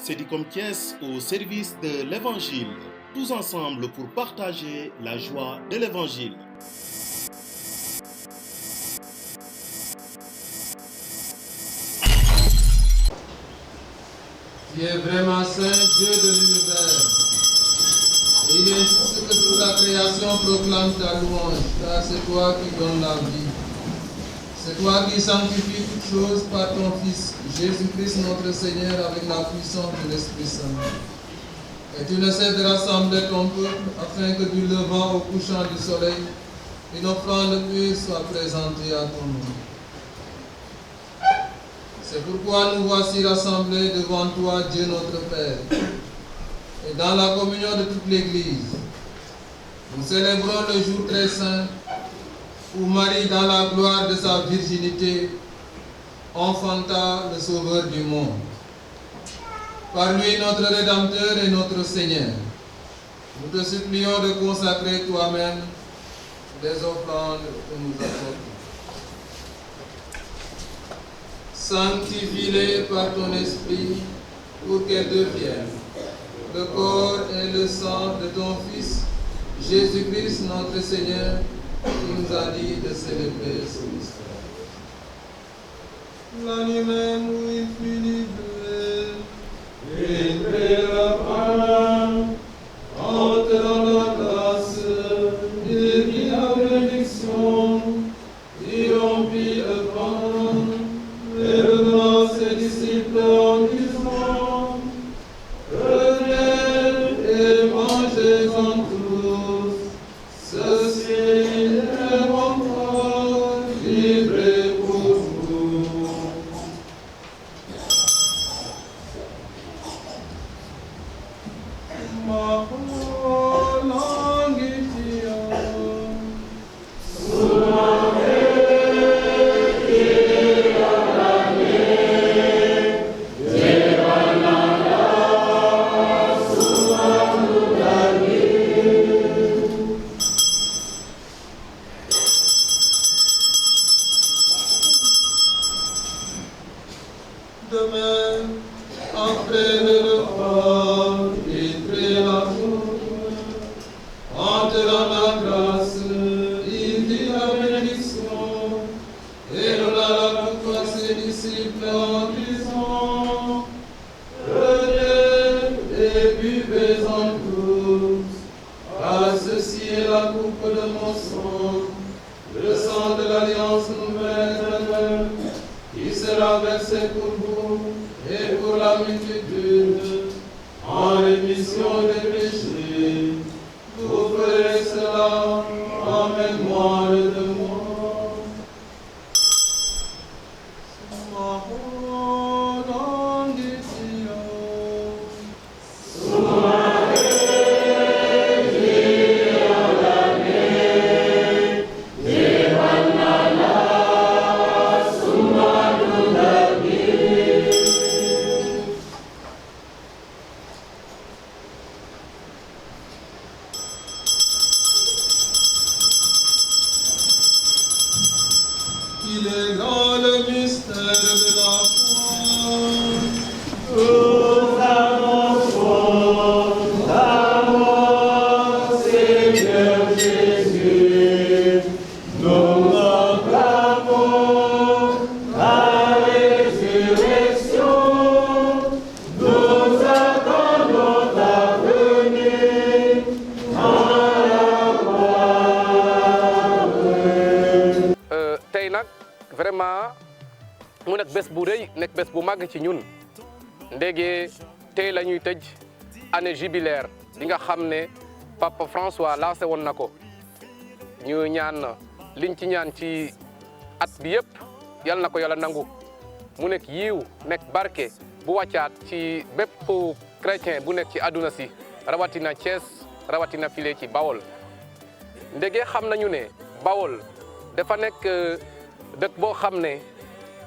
Sedicom Thiès au service de l'Évangile, tous ensemble pour partager la joie de l'Évangile. Tu es vraiment saint, Dieu de l'univers. Et il est juste que toute la création proclame ta louange, car c'est toi qui donnes la vie. C'est toi qui sanctifies toutes choses par ton Fils, Jésus-Christ notre Seigneur, avec la puissance de l'Esprit Saint. Et tu ne cesses de rassembler ton peuple, afin que du levant au couchant du soleil, une offrande pure soit présentée à ton nom. C'est pourquoi nous voici rassemblés devant toi, Dieu notre Père, et dans la communion de toute l'Église. Nous célébrons le jour très saint où Marie, dans la gloire de sa virginité, enfanta le Sauveur du monde. Par lui, notre Rédempteur et notre Seigneur, nous te supplions de consacrer toi-même les offrandes que nous apportons. Sanctifie-les par ton esprit pour qu'elles deviennent le corps et le sang de ton Fils, Jésus-Christ notre Seigneur, qui nous a dit de célébrer ce mystère. La nuit même où il fut livré, et la femme, entre dans la grâce, et qui la bénédiction, il rompit le pain, et revenant ses disciples en disant, prenez et mangez-en tous, ceci est mon corps livré pour vous. Ma langue demain, après le repas, il prit la coupe, entre dans la grâce, il dit la bénédiction, et donna la coupe à ses disciples en disant, prenez et buvez-en tous, car ceci est la coupe de mon sang, le sang de l'alliance nouvelle, qui sera versé pour vous et pour la multitude en rémission des péchés. Vous ferez cela en mémoire de moi. Il est grand le mystère de la foi. Nous annonçons ta mort, Seigneur Jésus. Nous proclamons ta résurrection. Nous attendons ta venue dans la gloire. tey nag vraiment mu nekk bés bu rëy nekk bés bu màgg ci ñun ndege tey la ñuy tëj année jubilaire bi nga xam ne Papa François lancé woon na ko ñu ñaan liñ ci ñaan ci at bi yëpp yal na ko yàlla nangu mu nekk yiiw nekk barke bu wàccaat ci bépp chrétien bu nekk ci àdduna si rawatina Thiès rawatina file ci Bawol ndege xam nañu ne Bawol dafa nekk dëkk boo xam ne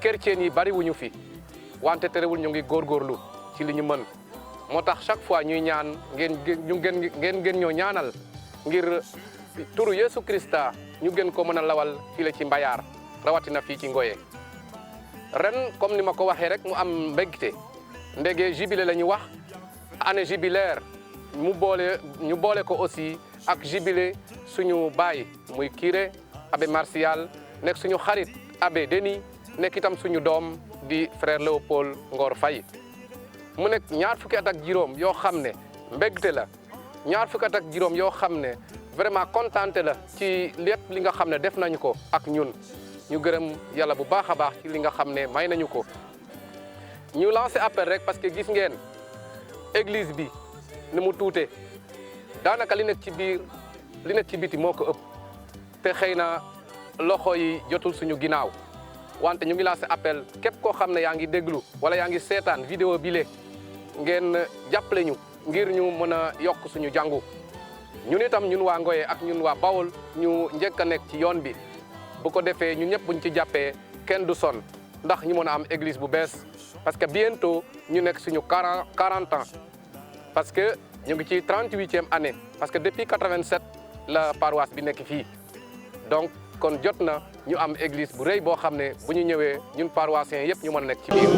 chrétien yi bari wuñu fi wante terewul ñu ngi góorgóorlu ci li ñu mën moo tax chaque fois ñuy ñaan ngeen ñoo ñaanal ngir turu Yesu Krista ñu gën ko mën a lawal fii la ci Mbayar rawatina fii ci Ngoye ren comme ni ma ko waxee rek mu am mbégte ndege jubilé la ñu wax année jubilaire ñu boole ko aussi ak jubilé suñu baay muy curé abbé Martial nekk suñu xarit abbé Denis nekk itam suñu doom di frère Léopold Ngor Faye mu nekk ñaar fukki at ak juróom yoo xam ne mbégte la ñaar fukki at ak juróom yoo xam ne vraiment kontaante la ci lépp li nga xam ne def nañu ko ak ñun ñu gërëm yàlla bu baax a baax ci li nga xam ne may nañu ko ñu lancé appel rek parce que gis ngeen église bi ni mu tuute daanaka li nekk ci biir li nekk ci biti moo ko ëpp te xëy na loxo yi jotul suñu ginnaaw wante ñu ngi lancé appel képp koo xam ne yaa ngi déglu wala yaa ngi seetaan vidéo bile ngeen jàppale ñu ngir ñu mën a yokk suñu jàngu ñun itam ñun waa Ngoye ak ñun waa Bawol ñu njëkk a nekk ci yoon bi bu ko defee ñun ñëpp buñ ci jàppee kenn du sonn ndax ñu mën a am église bu bees parce que bientôt ñu nekk suñu 40 ans parce que ñu ngi ci 38e année parce que depuis 87 la paroisse bi nekk fii donc kon jot na ñu am église bu rëy boo xam ne bu ñu ñëwee ñun paroissiens yëpp ñu mën a nekk ci biir.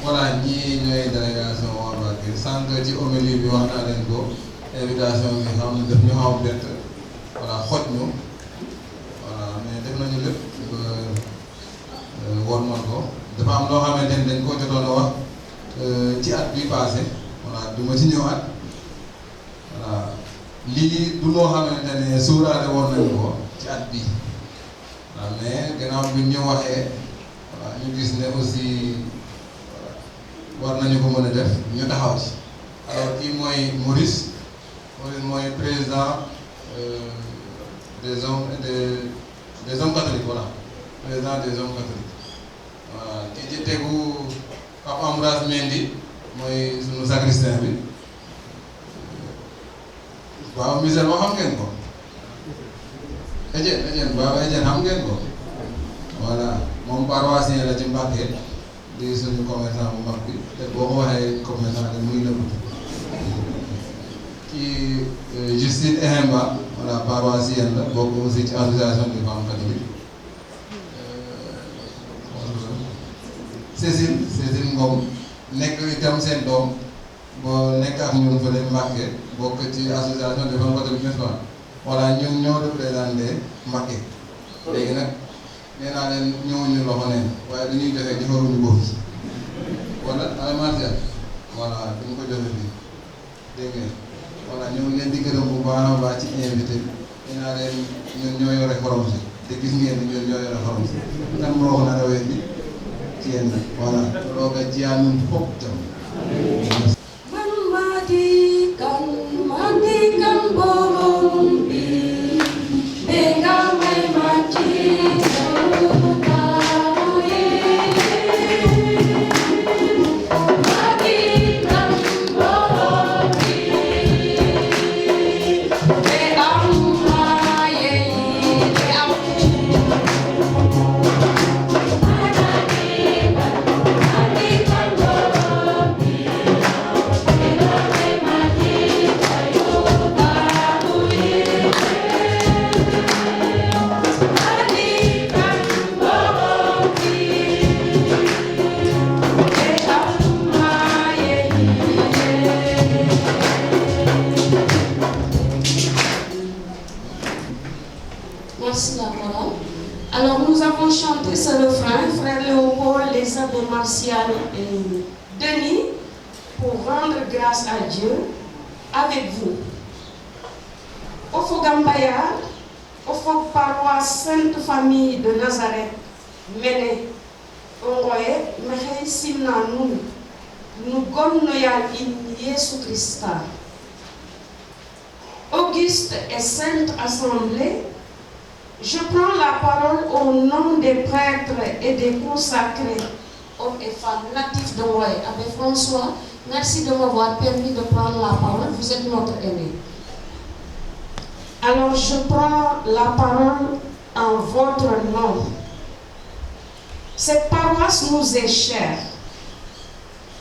voilà ñii ñooy délégation waa Mbacké sànq ci homélie bi wax naa leen ko invitation bi xam ne daf ñu xaw bett voilà xoj ñu voilà mais def nañu lépp ba wormal ko dafa am loo xamante ni dañ ko jotoon a wax ci at bi passé voilà du ma ci ñëwaat voilà lii du loo xamante ne suuraale woon nañu ko ci at bi voilà mais gannaaw bi ñu waxee voilà ñu gis ne aussi war nañu ko mën a def ñu taxaw ci alors kii mooy Maurice mooy président des hommes catholiques voilà président des hommes catholiques voilà ki ci tegu Papa Ambroise Mendy mooy sunu sacristain bi waaw misère boo xam ngeen ko Etienne waaw Etienne xam ngeen ko voilà moom paroissien la ci Mbacké di suñu commerçant bu mag bi te boo ko waxee commerçant rek muy nëbb kii Justine Ehemba voilà paroissienne la bokk aussi ci association des femmes catholiques Cécile Ngom nekk itam seen doom boo nekk ak ñun fële Mbacké bokk ci association des femmes catholiques n'est-ce pas voilà ñun ñoo représenté Mbacké léegi nag nee naa leen ñëwuñu loxo neen waaye dañuy joxe defaruñu bopp wala alimentaire voilà duñ ko joxe fii dégg ngeen voilà ñu ngi leen di gërëm bu baax a baax ci invité bi nee naa leen ñun ñoo yore xorom si te gis ngeen ni ñun ñoo yore xorom si kan moo ko nar a wér bi ci yéen nag voilà looga jiyaa ñun foog jam man madikan borom bi benga may mati Merci la chorale. Alors nous avons chanté ce refrain, frère Léopold, les abbés Martial et Denis, pour rendre grâce à Dieu avec vous. Au Fogambaya, au Fog paroisse Sainte Famille de Nazareth, Méné, Ongoye, Mehe Simna nous gonnoyal in Jésus Christa. Auguste et Sainte Assemblée, je prends la parole au nom des prêtres et des consacrés, hommes et femmes natifs de Roy. Abbé François, merci de m'avoir permis de prendre la parole. Vous êtes notre aîné. Alors je prends la parole en votre nom. Cette paroisse nous est chère.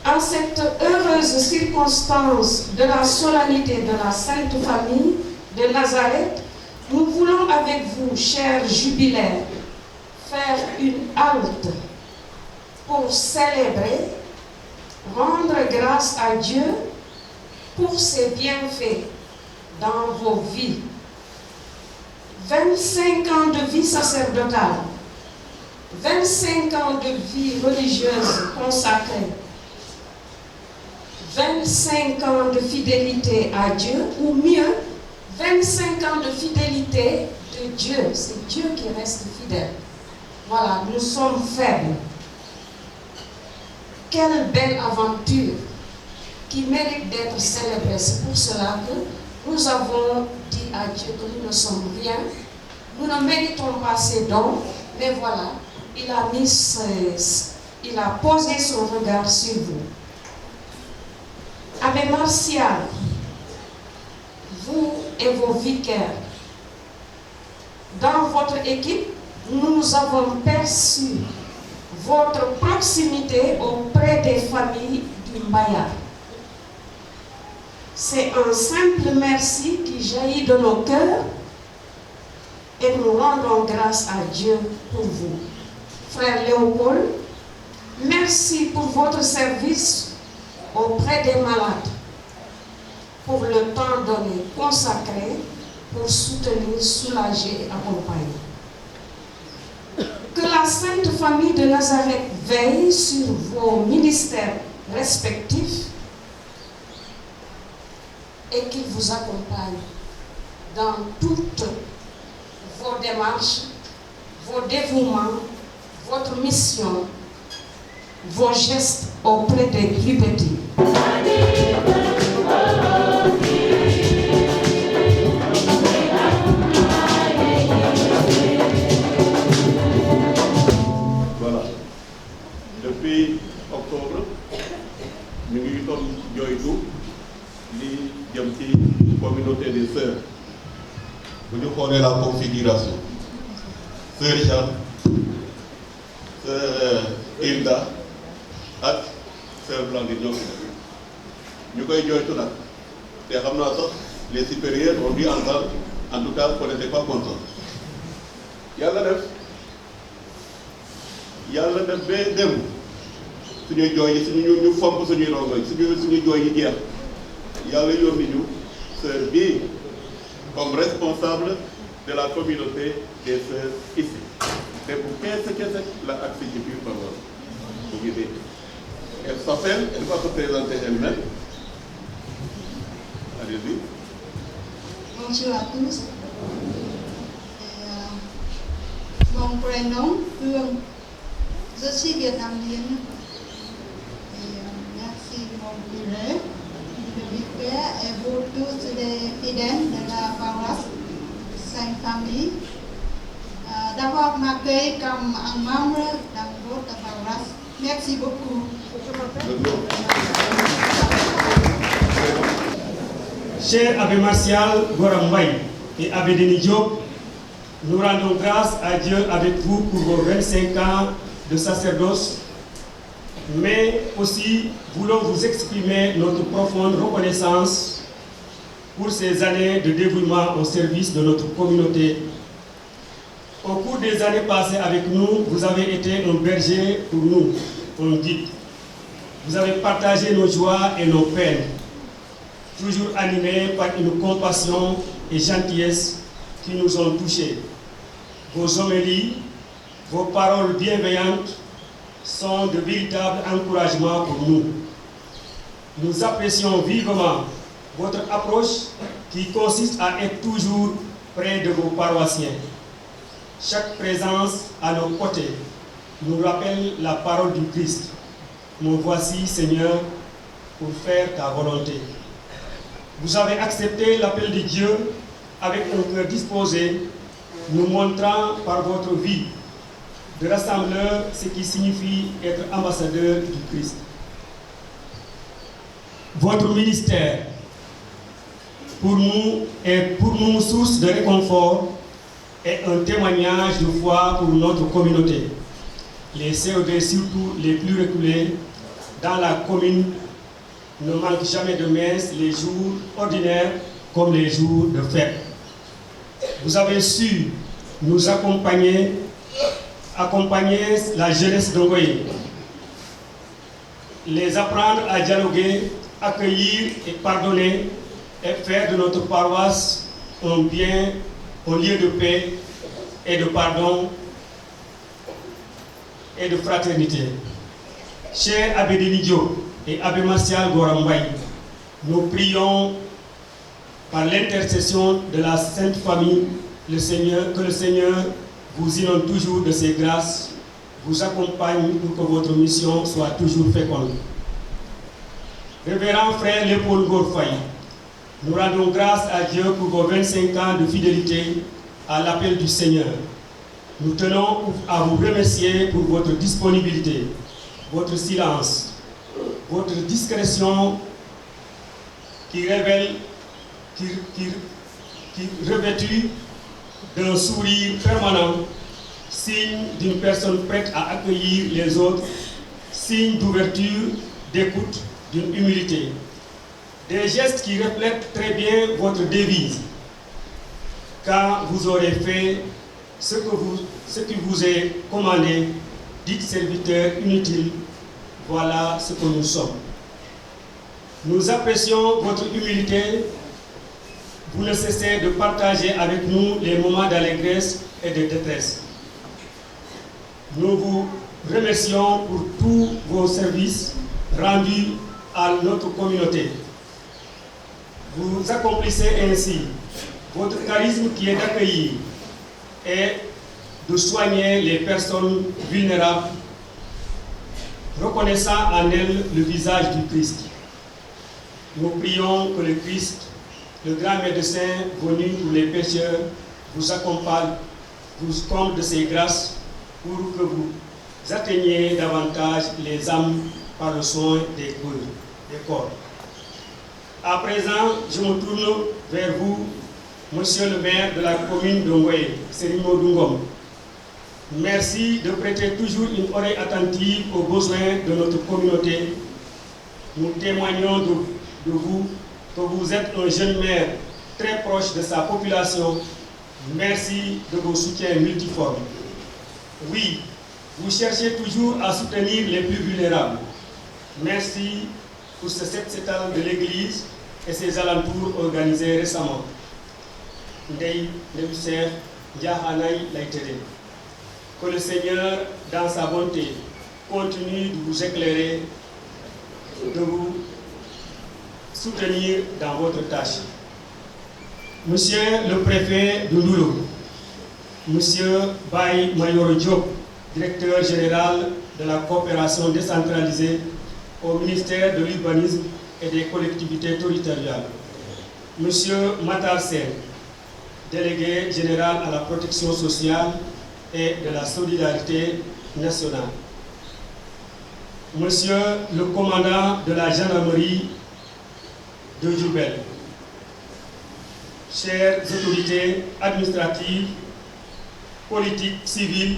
En cette heureuse circonstance de la solennité de la Sainte Famille de Nazareth, nous voulons avec vous, chers jubilaires, faire une halte pour célébrer, rendre grâce à Dieu pour ses bienfaits dans vos vies. 25 ans de vie sacerdotale, 25 ans de vie religieuse consacrée, 25 ans de fidélité à Dieu, ou mieux, 25 ans de fidélité de Dieu. C'est Dieu qui reste fidèle. Voilà, nous sommes faibles. Quelle belle aventure qui mérite d'être célébrée. C'est pour cela que nous avons dit à Dieu que nous ne sommes rien. Nous ne méritons pas ses dons, mais voilà, il a posé son regard sur vous. Abbé Martial, vous et vos vicaires, dans votre équipe, nous avons perçu votre proximité auprès des familles du Mbaya. C'est un simple merci qui jaillit de nos cœurs et nous rendons grâce à Dieu pour vous. Frère Léopold, merci pour votre service auprès des malades, pour le temps donné, consacré, pour soutenir, soulager et accompagner. Que la Sainte Famille de Nazareth veille sur vos ministères respectifs et qu'il vous accompagne dans toutes vos démarches, vos dévouements, votre mission, vos gestes auprès des plus petits. Voilà. Depuis octobre, nous avons joyeux li jëm ci communauté des sœurs. Bu ñu xoolee la configuration, sœur Jeanne, sœur Hilda ak sœur Blanque ñoo fi nekk. ñu koy joytu nag te xam naa sax les supérieurs ont dû entendre, en tout cas qu'on n'était pas content. yàlla def ba dem suñuy jooy yi ñu fomp suñuy rongoñ suñuy jooy yi jeex yàlla yónni ñu sœur bii comme responsable de la communauté des sœurs ici. C'est pour qu'est-ce la activité paroisse. Elle s'appelle, elle va se présenter elle-même. Allez-y. Bonjour à tous. Mon prénom, Hương. Je suis vietnamienne. Merci mon curé, le vicaire et vous tous les fidèles de la paroisse Sainte-Famille d'avoir m'accueilli comme un membre dans votre paroisse. Merci beaucoup. Cher Abbé Martial Gorambay et Abbé Denis Diop, nous rendons grâce à Dieu avec vous pour vos 25 ans de sacerdoce, mais aussi voulons vous exprimer notre profonde reconnaissance pour ces années de dévouement au service de notre communauté. Au cours des années passées avec nous, vous avez été un berger pour nous, un guide. Vous avez partagé nos joies et nos peines, toujours animés par une compassion et gentillesse qui nous ont touchés. Vos homélies, vos paroles bienveillantes sont de véritables encouragements pour nous. Nous apprécions vivement votre approche qui consiste à être toujours près de vos paroissiens. Chaque présence à nos côtés nous rappelle la parole du Christ. Me voici, Seigneur, pour faire ta volonté. Vous avez accepté l'appel de Dieu avec un cœur disposé, nous montrant par votre vie de rassembleur ce qui signifie être ambassadeur du Christ. Votre ministère, pour nous source de réconfort et un témoignage de foi pour notre communauté. Les COD, surtout les plus reculés, dans la commune, ne manquent jamais de messe les jours ordinaires comme les jours de fête. Vous avez su nous accompagner la jeunesse d'Ongoye, les apprendre à dialoguer, accueillir et pardonner et faire de notre paroisse un lieu de paix et de pardon et de fraternité. Cher Abbé Denis Diop et Abbé Martial Gorambay, nous prions par l'intercession de la Sainte Famille, que le Seigneur vous inonde toujours de ses grâces, vous accompagne pour que votre mission soit toujours féconde. Révérend frère Léopold Gorfay, nous rendons grâce à Dieu pour vos 25 ans de fidélité à l'appel du Seigneur. Nous tenons à vous remercier pour votre disponibilité, votre silence, votre discrétion qui revêtue d'un sourire permanent, signe d'une personne prête à accueillir les autres, signe d'ouverture, d'écoute, d'une humilité. Des gestes qui reflètent très bien votre devise. Quand vous aurez fait ce qui vous est commandé, dites serviteurs inutiles, voilà ce que nous sommes. Nous apprécions votre humilité. Vous ne cessez de partager avec nous les moments d'allégresse et de détresse. Nous vous remercions pour tous vos services rendus à notre communauté. Vous accomplissez ainsi votre charisme qui est d'accueillir et de soigner les personnes vulnérables, reconnaissant en elles le visage du Christ. Nous prions que le Christ, le grand médecin venu pour les pécheurs, vous accompagne, vous comble de ses grâces pour que vous atteigniez davantage les âmes par le soin des corps. À présent, je me tourne vers vous, Monsieur le maire de la commune d'Ongoye, Serimo Dungom. Merci de prêter toujours une oreille attentive aux besoins de notre communauté. Nous témoignons de vous que vous êtes un jeune maire très proche de sa population. Merci de vos soutiens multiformes. Oui, vous cherchez toujours à soutenir les plus vulnérables. Merci pour ce septénal de l'Église et ses alentours organisés récemment. Ndeye Nebuser Ndiahanay Laïtede. Que le Seigneur, dans sa bonté, continue de vous éclairer, de vous soutenir dans votre tâche. Monsieur le préfet de Ndoulo, Monsieur Baye Mayoro Diop, directeur général de la coopération décentralisée au ministère de l'Urbanisme et des collectivités territoriales. Monsieur Matar Sen, délégué général à la protection sociale et de la solidarité nationale. Monsieur le commandant de la gendarmerie de Diourbel. Chères autorités administratives, politiques, civiles,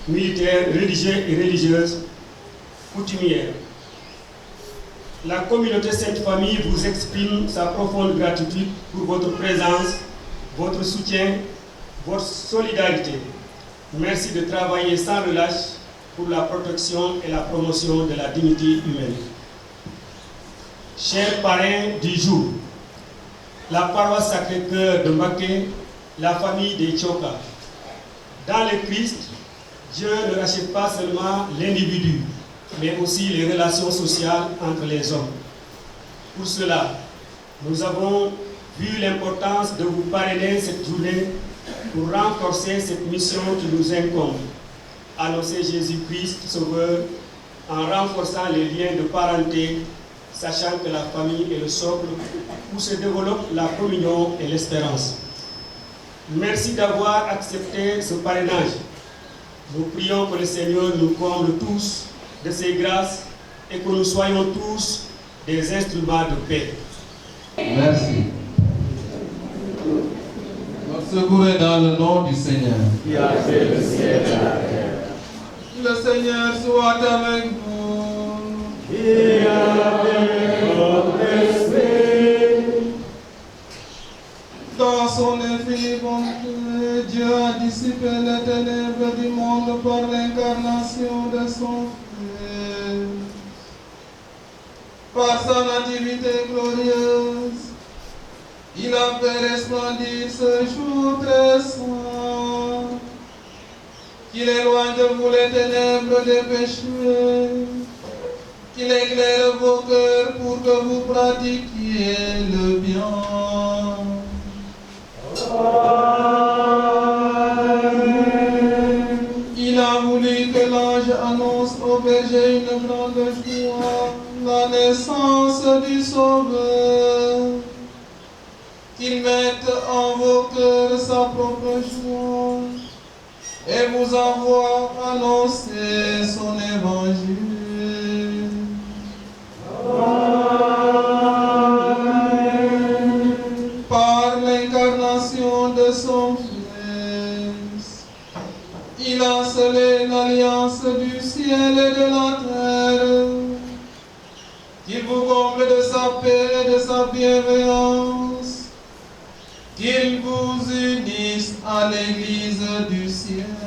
militaires, religieux et religieuses, coutumières. La communauté Sainte Famille vous exprime sa profonde gratitude pour votre présence, votre soutien, votre solidarité. Merci de travailler sans relâche pour la protection et la promotion de la dignité humaine. Chers parrains du jour, la paroisse Sacré-Cœur de Mbacké, la famille des Tchoka. Dans le Christ, Dieu ne rachète pas seulement l'individu, mais aussi les relations sociales entre les hommes. Pour cela, nous avons vu l'importance de vous parrainer cette journée pour renforcer cette mission qui nous incombe. Annoncer Jésus-Christ Sauveur en renforçant les liens de parenté, sachant que la famille est le socle où se développe la communion et l'espérance. Merci d'avoir accepté ce parrainage. Nous prions que le Seigneur nous comble tous de ses grâces et que nous soyons tous des instruments de paix. Merci. Notre secours est dans le nom du Seigneur. Qui a fait le ciel et la terre. Le Seigneur soit avec vous. Et avec votre esprit. Dans son infinie bonté, Dieu a dissipé les ténèbres du monde par l'incarnation de son Fils. Par sa nativité glorieuse, il a fait resplendir ce jour très saint. Qu'il éloigne de vous les ténèbres des péchés. Qu'il éclaire vos cœurs pour que vous pratiquiez le bien. Il a voulu que l'ange annonce au berger une grande joie, la naissance du Sauveur. Qu'il mette en vos cœurs sa propre joie et vous envoie annoncer son évangile. Par l'incarnation de son Fils, il a scellé l'alliance du ciel et de la terre. Qu'il vous comble de sa paix et de sa bienveillance. Qu'il vous unisse à l'Église du ciel.